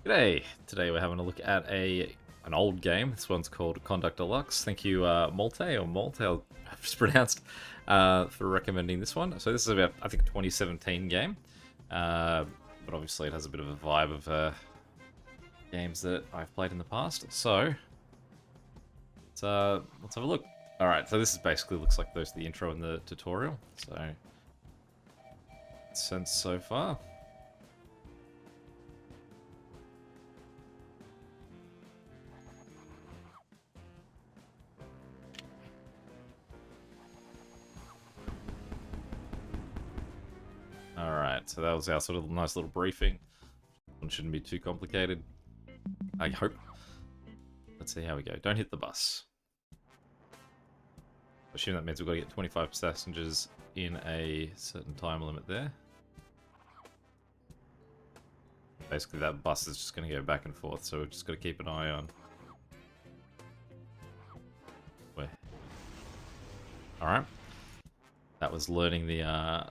G'day! Today we're having a look at an old game. This one's called Conduct Deluxe. Thank you, Malte, I've just pronounced, for recommending this one. So this is about, I think, a 2017 game. But obviously it has a bit of a vibe of games that I've played in the past. So, let's have a look. Alright, so this is basically looks like the intro and the tutorial. So, sense so far. Alright, so that was our sort of nice little briefing. It shouldn't be too complicated, I hope. Let's see how we go. Don't hit the bus. I assume that means we've got to get 25 passengers in a certain time limit there. Basically that bus is just going to go back and forth, so we've just got to keep an eye on where. Alright. That was learning the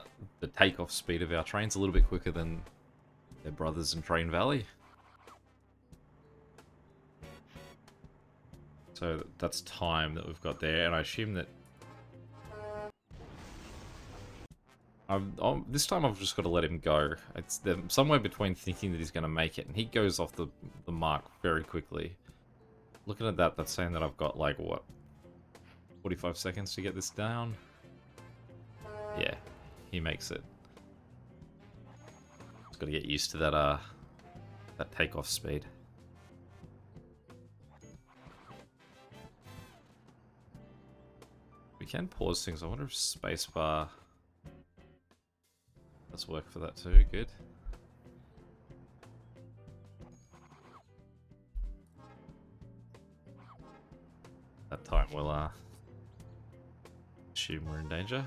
takeoff speed of our trains a little bit quicker than their brothers in Train Valley. So that's time that we've got there, and I assume that this time I've just got to let him go. It's somewhere between thinking that he's going to make it, and he goes off the mark very quickly. Looking at that, that's saying that I've got, like, what, 45 seconds to get this down? Yeah, he makes it. Just got to get used to that takeoff speed. We can pause things. I wonder if spacebar does work for that too. Good. That time we'll assume we're in danger.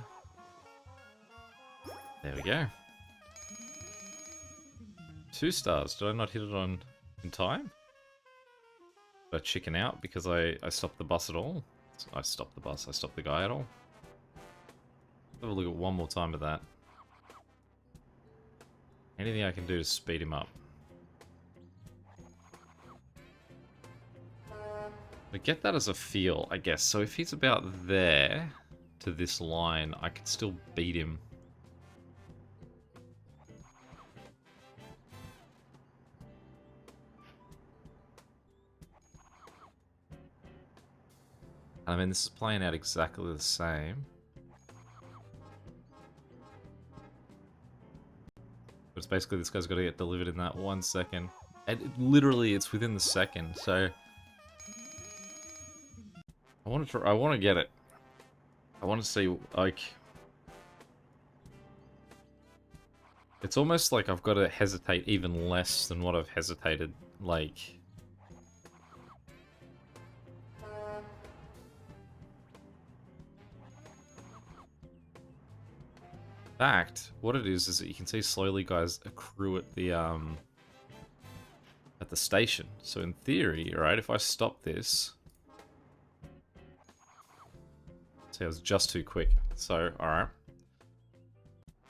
There we go. 2 stars. Did I not hit it on in time? Did I chicken out because I stopped the bus at all? I stopped the bus. I stopped the guy at all. Have a look at one more time at that. Anything I can do to speed him up. I get that as a feel, I guess. So if he's about there to this line, I could still beat him. I mean, this is playing out exactly the same. But it's basically this guy's got to get delivered in that 1 second. And literally, it's within the second, so... I want to get it. I want to see, like... It's almost like I've got to hesitate even less than what I've hesitated, like... fact, what it is that you can see slowly guys accrue at the station. So in theory, right, if I stop this, see, I was just too quick. So, alright.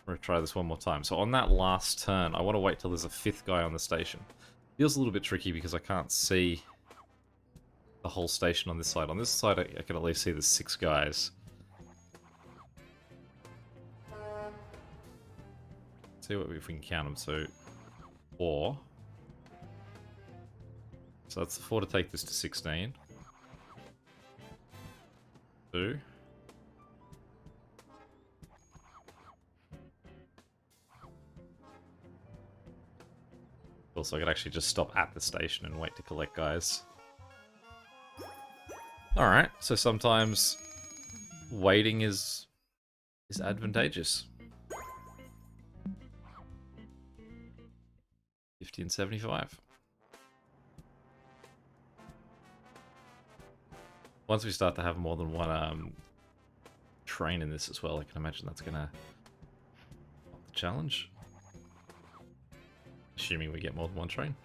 We're gonna try this one more time. So on that last turn, I want to wait till there's a 5th guy on the station. Feels a little bit tricky because I can't see the whole station on this side. On this side, I can at least see the 6 guys. See what if we can count them. So 4. So that's 4 to take this to 16. 2. Also, I could actually just stop at the station and wait to collect guys. Alright, so sometimes waiting is advantageous. 50 and 75. Once we start to have more than one train in this as well, I can imagine that's gonna up the challenge. Assuming we get more than one train.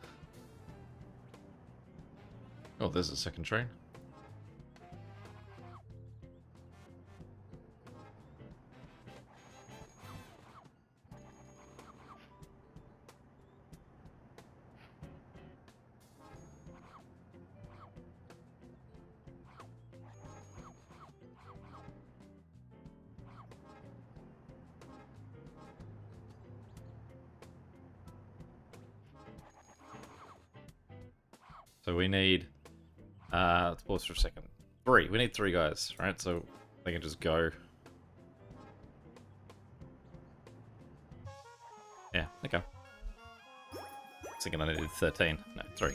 Oh, there's a second train. So we need, let's pause for a second. 3. We need 3 guys, right? So they can just go. Yeah, okay. I was thinking I needed 13. No, 3.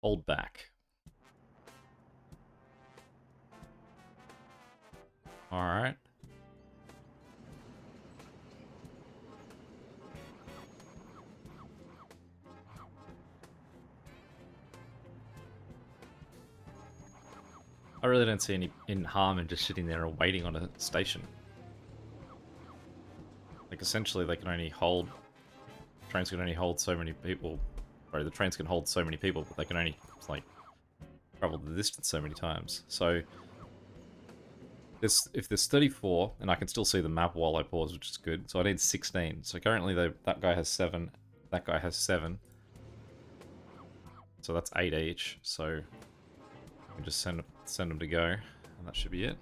Hold back. Alright. I really don't see any harm in just sitting there and waiting on a station. Like, essentially, they can only hold... Trains can only hold so many people. Sorry, the trains can hold so many people, but they can only, like, travel the distance so many times. So, if there's 34, and I can still see the map while I pause, which is good. So I need 16. So currently, that guy has 7. That guy has 7. So that's 8 each. So I can just send them to go, and that should be it.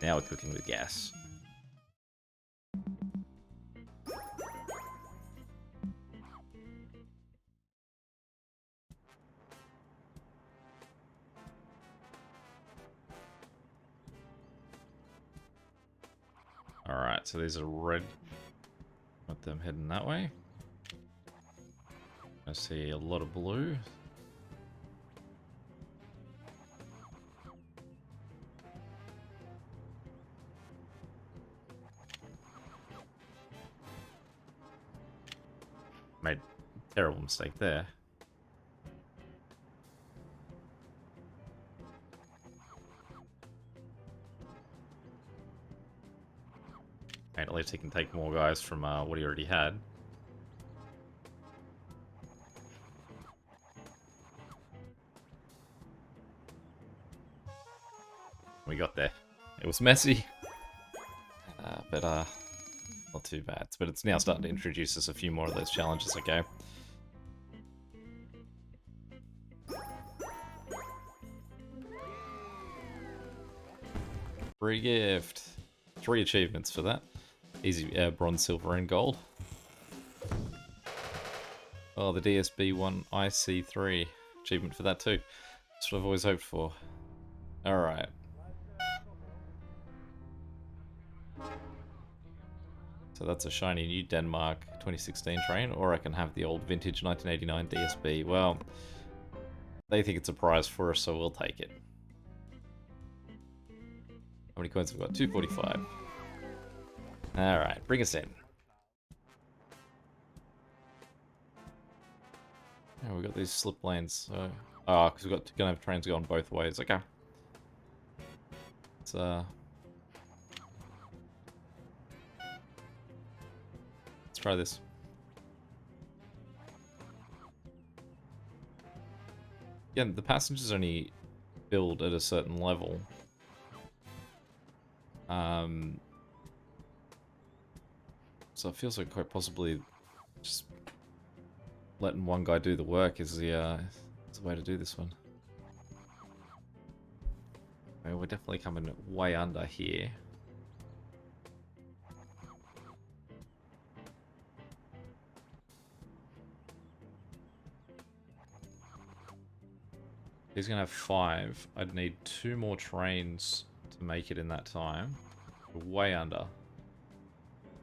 Now we're cooking with gas. Alright, so these are red. Got them heading that way. I see a lot of blue. Made a terrible mistake there. And at least he can take more guys from what he already had. We got there. It was messy, but not too bad. But it's now starting to introduce us a few more of those challenges, okay? Free gift. 3 achievements for that. Easy bronze, silver, and gold. Oh, the DSB1 IC3 achievement for that too. That's what I've always hoped for. Alright. So that's a shiny new Denmark 2016 train, or I can have the old vintage 1989 DSB. Well, they think it's a prize for us, so we'll take it. How many coins have we got? 245. Alright, bring us in. Oh, we got these slip lanes. So... Oh, because we're gonna have trains going both ways. Okay. Let's try this. Yeah, the passengers only build at a certain level. So it feels like quite possibly just letting one guy do the work is the way to do this one. I mean, we're definitely coming way under here. He's gonna have 5. I'd need 2 more trains to make it in that time. We're way under.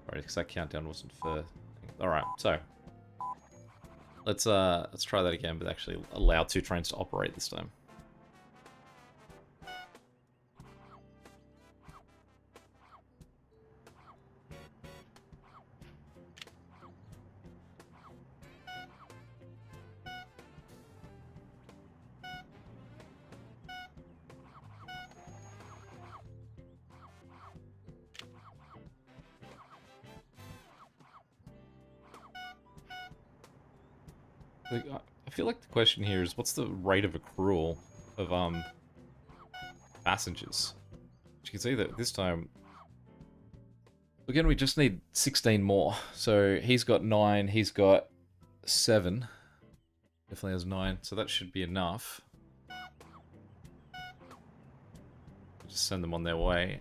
Alright, because that countdown wasn't for... Alright, so... Let's try that again, but actually allow 2 trains to operate this time. I feel like the question here is, what's the rate of accrual of passengers? You can see that this time, again, we just need 16 more. So he's got 9, he's got 7. Definitely has 9, so that should be enough. Just send them on their way.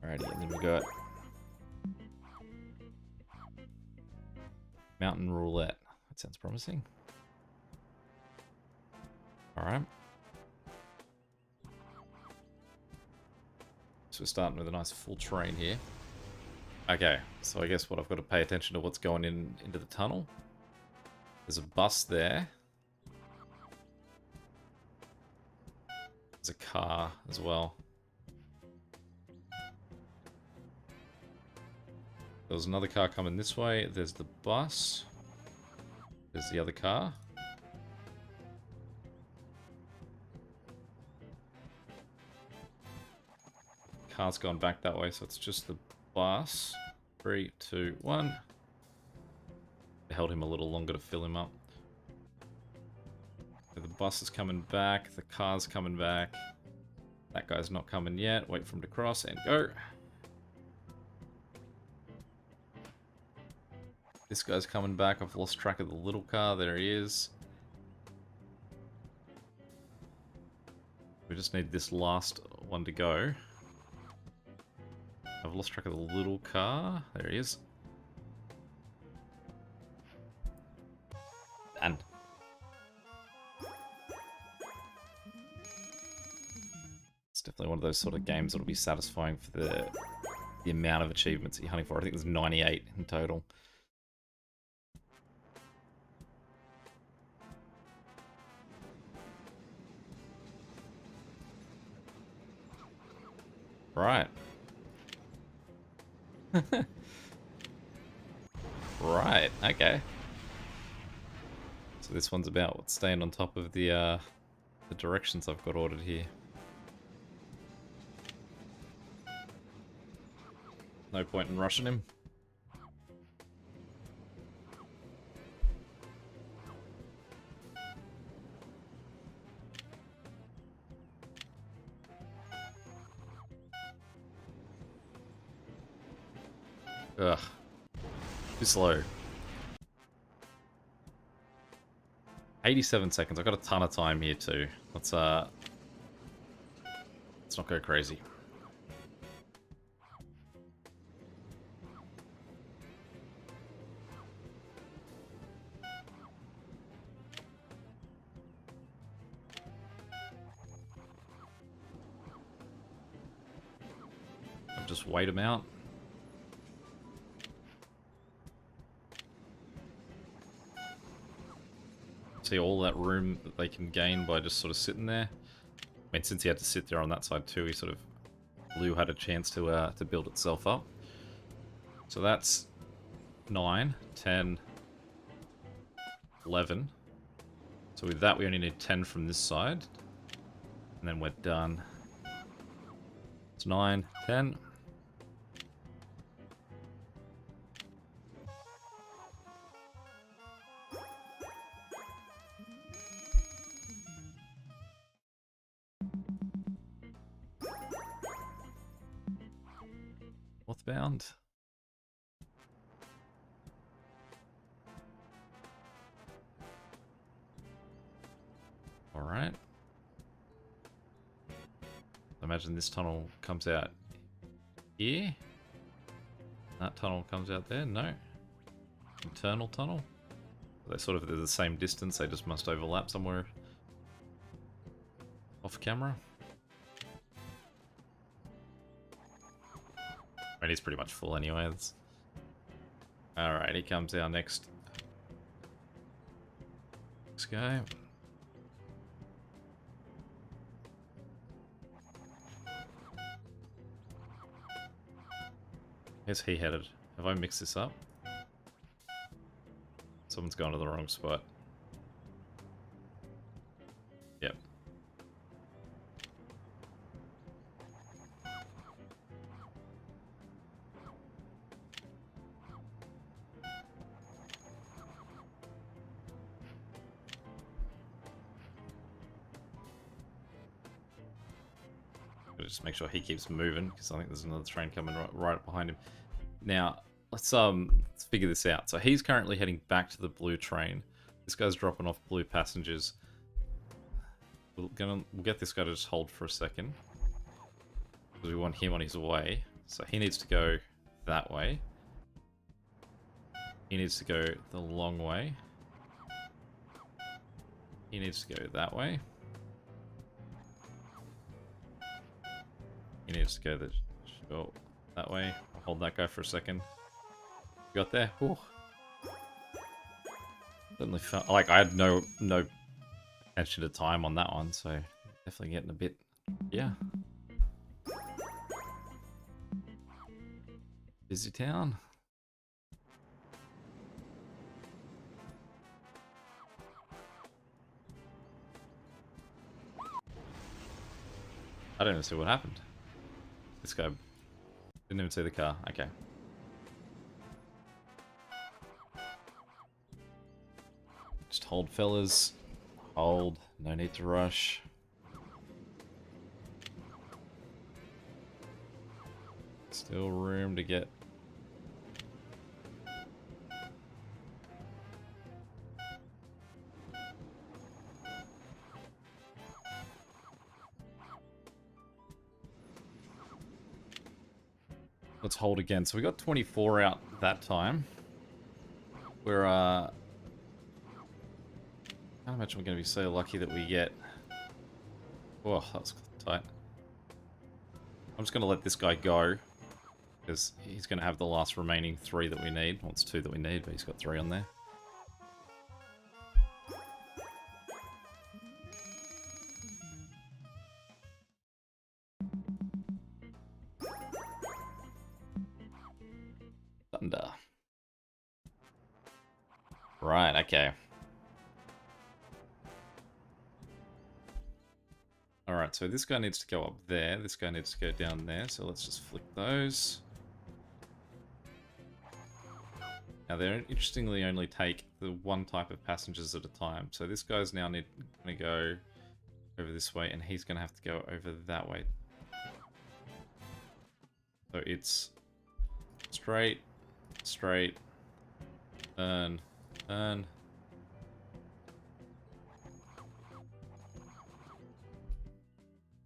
Alrighty, and then we got Mountain Roulette. That sounds promising. Alright. So we're starting with a nice full train here. Okay, so I guess what I've got to pay attention to what's going into the tunnel. There's a bus there. There's a car as well. There's another car coming this way. There's the bus. There's the other car. Car's gone back that way, so it's just the bus. 3, 2, 1. It held him a little longer to fill him up. So the bus is coming back. The car's coming back. That guy's not coming yet. Wait for him to cross and go. This guy's coming back. I've lost track of the little car. There he is. We just need this last one to go. I've lost track of the little car. There he is. And it's definitely one of those sort of games that'll be satisfying for the amount of achievements you're hunting for. I think there's 98 in total. Right. Right, okay. So this one's about what's staying on top of the directions I've got ordered here. No point in rushing him. Ugh. Too slow. 87 seconds. I've got a ton of time here too. Let's not go crazy. I'll just wait him out. See all that room that they can gain by just sort of sitting there. I mean, since he had to sit there on that side too, he sort of Blue had a chance to build itself up. So that's 9, 10, 11. So with that, we only need 10 from this side, and then we're done. It's 9, 10. Northbound. All right. Imagine this tunnel comes out here. That tunnel comes out there. No. Internal tunnel. They're the same distance. They just must overlap somewhere off camera. I mean, he's pretty much full anyway. Alright, here comes our next guy. Where's he headed? Have I mixed this up? Someone's gone to the wrong spot. Yep. just make sure he keeps moving, because I think there's another train coming right behind him. Now, let's figure this out. So he's currently heading back to the blue train. This guy's dropping off blue passengers. We'll get this guy to just hold for a second, because we want him on his way. So he needs to go that way. He needs to go the long way. He needs to go that way. He needs to go that way. I'll hold that guy for a second. You got there? Ooh. Certainly felt like I had no attention to time on that one, so definitely getting a bit, yeah. Busy town. I don't even see what happened. This guy didn't even see the car. Okay. Just hold, fellas. Hold. No need to rush. Still room to get. Let's hold again. So we got 24 out that time. We're I can't imagine we're going to be so lucky that we get. Oh, that was tight. I'm just going to let this guy go, because he's going to have the last remaining 3 that we need. Well, it's 2 that we need, but he's got 3 on there. Thunder. Right, okay. Alright, so this guy needs to go up there. This guy needs to go down there. So let's just flick those. Now, they interestingly only take the one type of passengers at a time. So this guy's now going to go over this way, and he's going to have to go over that way. So it's straight, straight, turn, turn.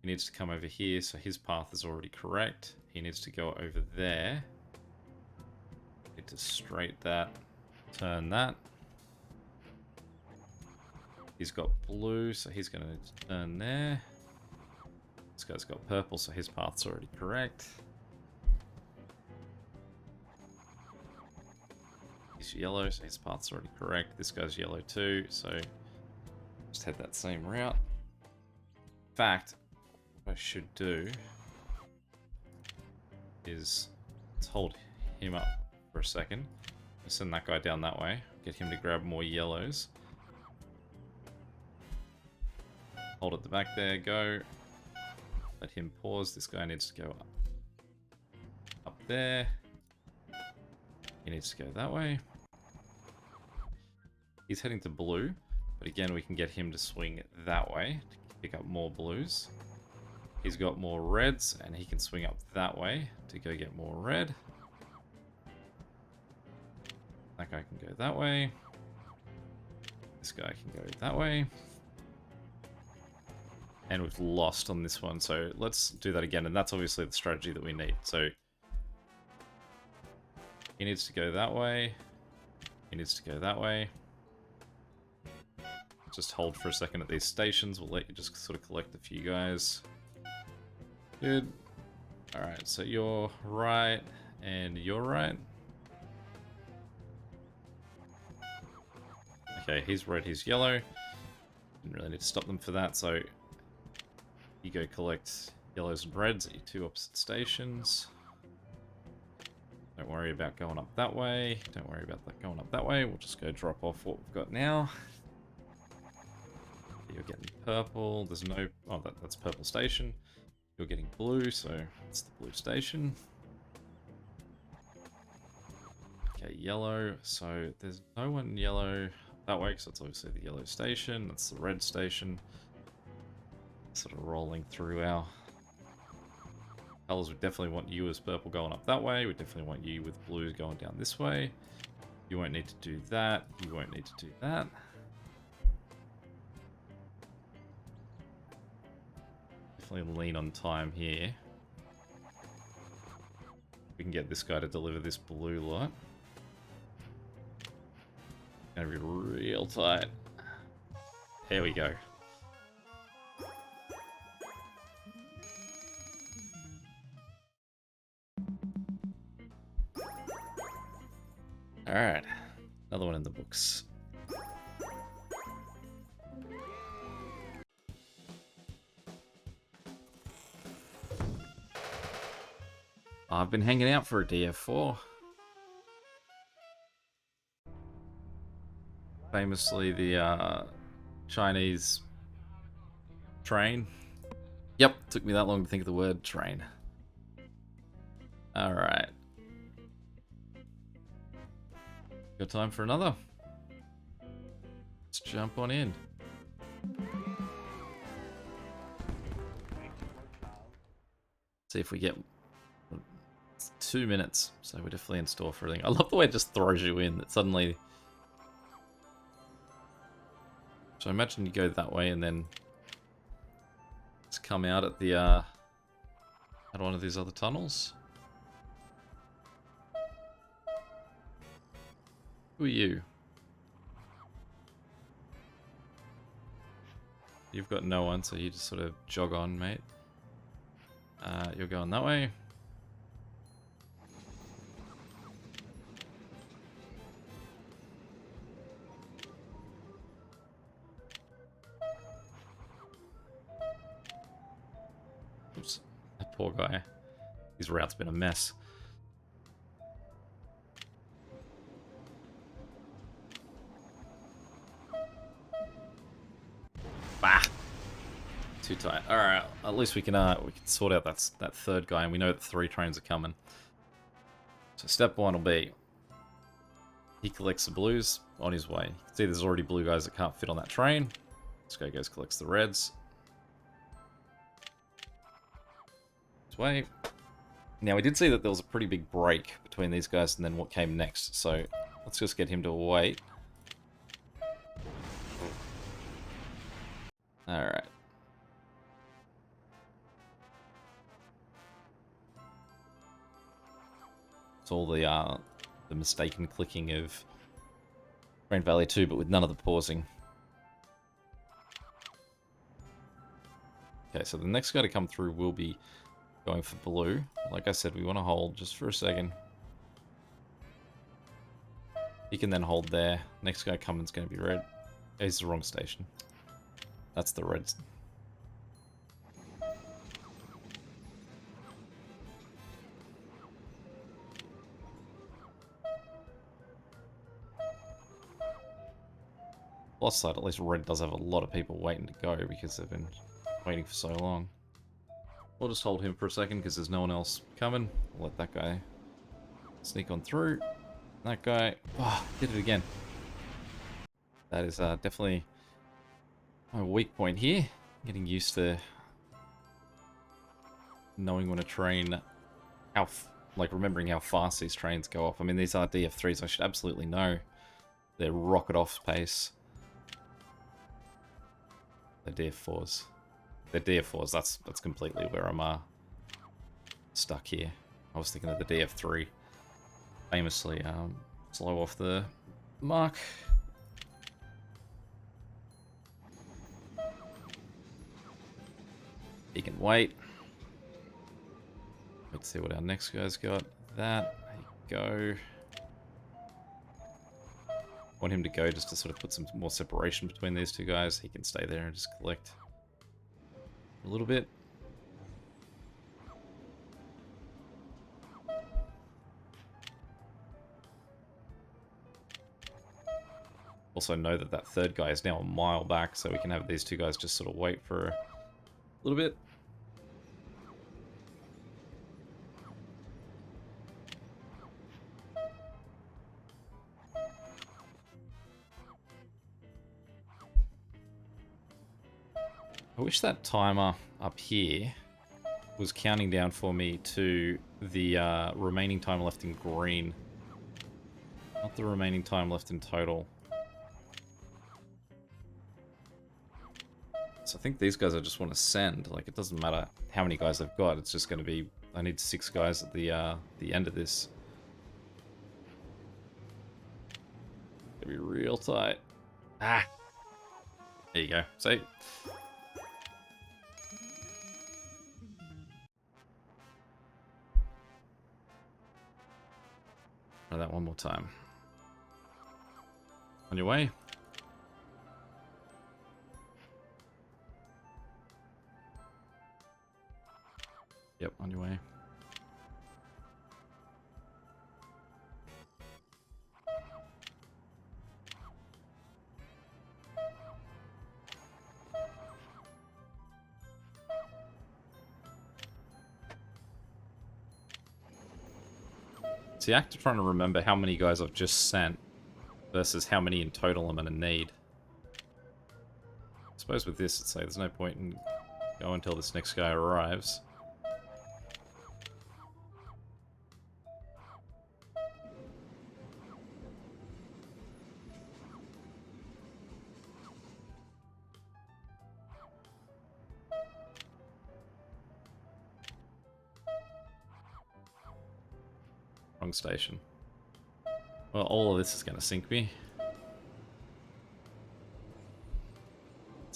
He needs to come over here, so his path is already correct. He needs to go over there. Need to straight that, turn that. He's got blue, so he's going to turn there. This guy's got purple, so his path's already correct. He's yellow, so his path's already correct. This guy's yellow too, so just head that same route. In fact, what I should do is let's hold him up for a second. Send that guy down that way. Get him to grab more yellows. Hold at the back there, go. Let him pause. This guy needs to go up there. He needs to go that way. He's heading to blue, but again, we can get him to swing that way to pick up more blues. He's got more reds, and he can swing up that way to go get more red. That guy can go that way. This guy can go that way. And we've lost on this one, so let's do that again, and that's obviously the strategy that we need. So he needs to go that way. He needs to go that way. Just hold for a second at these stations. We'll let you just sort of collect a few guys. Good. Alright, so you're right, and you're right. Okay, he's red, he's yellow. Didn't really need to stop them for that, so you go collect yellows and reds at your 2 opposite stations. Don't worry about going up that way. Don't worry about that going up that way. We'll just go drop off what we've got now. You're getting purple. There's no... Oh, that's purple station. You're getting blue, so it's the blue station. Okay, yellow. So there's no one yellow that way, because that's obviously the yellow station. That's the red station. Sort of rolling through our Colors, we definitely want you as purple going up that way. We definitely want you with blue going down this way. You won't need to do that. You won't need to do that. Definitely lean on time here. We can get this guy to deliver this blue lot. Gonna be real tight. There we go. Alright. Another one in the books. I've been hanging out for a DF4. Famously, the Chinese train. Yep, took me that long to think of the word train. Alright. Got time for another? Let's jump on in. See if we get 2 minutes, so we're definitely in store for everything. I love the way it just throws you in. That suddenly. So imagine you go that way and then just come out at the at one of these other tunnels. Who are you? You've got no one, so you just sort of jog on, mate. You're going that way. Oops, that poor guy. His route's been a mess. Bah! Too tight. Alright, at least we can sort out that third guy, and we know that 3 trains are coming. So step 1 will be he collects the blues on his way. You can see there's already blue guys that can't fit on that train. This guy goes collects the reds. This way. Now we did see that there was a pretty big break between these guys and then what came next, so let's just get him to wait. Alright. It's all the mistaken clicking of Rain Valley 2, but with none of the pausing. Okay, so the next guy to come through will be going for blue. Like I said, we want to hold just for a second. He can then hold there. Next guy coming is going to be red. He's the wrong station. That's the reds. Plus side, at least red does have a lot of people waiting to go because they've been waiting for so long. We'll just hold him for a second because there's no one else coming. We'll let that guy sneak on through. That guy, oh, did it again. That is definitely my weak point here. Getting used to knowing when a train, like remembering how fast these trains go off. I mean, these are DF3s. I should absolutely know their rocket off pace. They're DF4s. They're DF4s. That's completely where I'm stuck here. I was thinking of the DF3. Famously slow off the mark. He can wait. Let's see what our next guy's got. That. There you go. Want him to go just to sort of put some more separation between these two guys. He can stay there and just collect a little bit. Also know that that third guy is now a mile back, so we can have these two guys just sort of wait for a little bit. I wish that timer up here was counting down for me to the remaining time left in green. Not the remaining time left in total. So I think these guys I just want to send. Like, it doesn't matter how many guys I've got. It's just going to be... I need 6 guys at the end of this. It's going to be real tight. Ah! There you go. See? Try that one more time. On your way. Yep, on your way. See, I'm trying to remember how many guys I've just sent versus how many in total I'm going to need. I suppose with this, it's like there's no point in going until this next guy arrives. Wrong station. Well, all of this is going to sink me.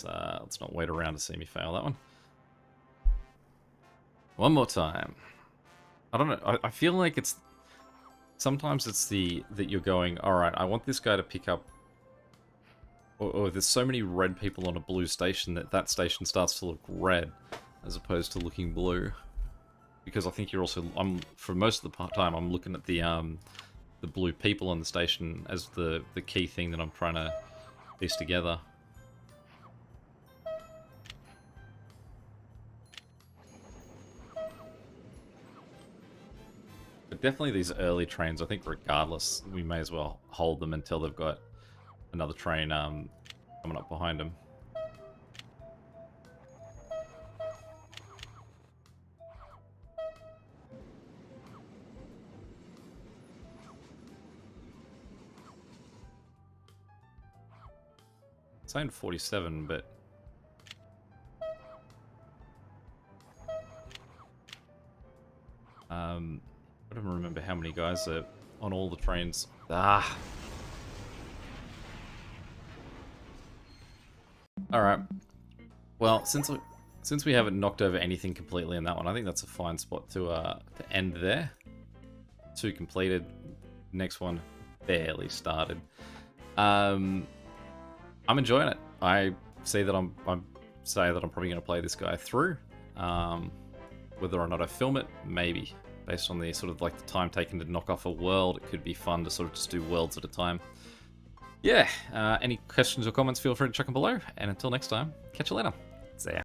Let's not wait around to see me fail that one. One more time. I don't know. I feel like it's... Sometimes it's that you're going, alright, I want this guy to pick up... Or there's so many red people on a blue station that station starts to look red as opposed to looking blue. Because I think you're also... for most of the time, I'm looking at the blue people on the station as the key thing that I'm trying to piece together. But definitely these early trains, I think regardless, we may as well hold them until they've got another train coming up behind them. It's saying 47, but... I don't remember how many guys are on all the trains. Ah! Alright. Well, since we haven't knocked over anything completely in that one, I think that's a fine spot to end there. 2 completed. Next one barely started. I'm enjoying it. I say that I'm probably going to play this guy through. Whether or not I film it, maybe. Based on the sort of like the time taken to knock off a world, it could be fun to sort of just do worlds at a time. Yeah, any questions or comments, feel free to chuck them below. And until next time, catch you later. See ya.